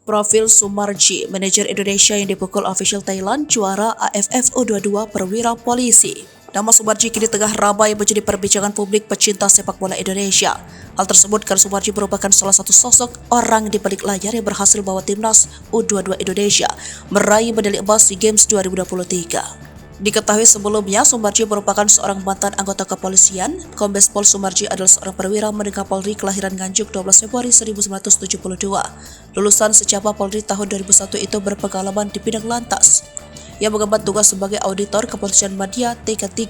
Profil Sumarji, manajer Indonesia yang dipukul official Thailand, juara AFF U22 perwira polisi. Nama Sumarji kini tengah ramai menjadi perbincangan publik pecinta sepak bola Indonesia. Hal tersebut karena Sumarji merupakan salah satu sosok orang di balik layar yang berhasil bawa timnas U22 Indonesia meraih medali emas di Games 2023. Diketahui sebelumnya, Sumarji merupakan seorang mantan anggota kepolisian. Kombes Pol Sumarji adalah seorang perwira menengah Polri kelahiran Nganjuk 12 Februari 1972. Lulusan Secapa Polri tahun 2001 itu berpengalaman di bidang lantas. Ia mengemban tugas sebagai auditor kepolisian Madya TK3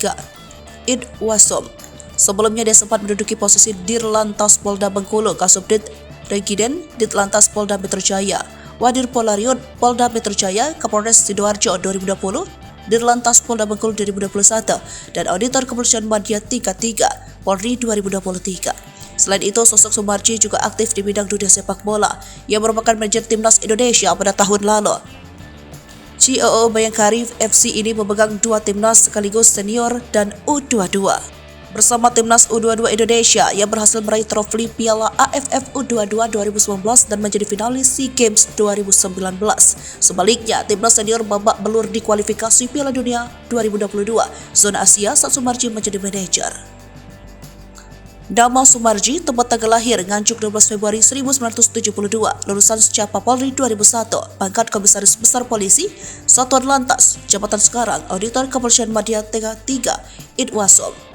Idwasom. Sebelumnya dia sempat menduduki posisi Dirlantas Polda Bengkulu, Kasubdit Regiden Ditlantas Polda Metro Jaya, Wadir Polariun Polda Metro Jaya, Kapolres Sidoarjo 2020, Dirlantas Polda Bengkulu 2021, dan Auditor Kepolisian Madya TK3 Polri 2023. Selain itu, sosok Sumarji juga aktif di bidang dunia sepak bola. Ia merupakan manajer timnas Indonesia pada tahun lalu. COO Bayangkari FC ini memegang dua timnas sekaligus senior dan U22. Bersama timnas U22 Indonesia, ia berhasil meraih trofi Piala AFF U22 2019 dan menjadi finalis SEA Games 2019. Sebaliknya, timnas senior babak belur di kualifikasi Piala Dunia 2022 zona Asia saat Sumarji menjadi manajer. Nama Sumarji, tempat tanggal lahir Nganjuk 12 Februari 1972, lulusan Secapa Polri 2001, pangkat Komisaris Besar Polisi, Satuan Lantas, jabatan sekarang Auditor Kepolisian Madya TK3 Idwasom.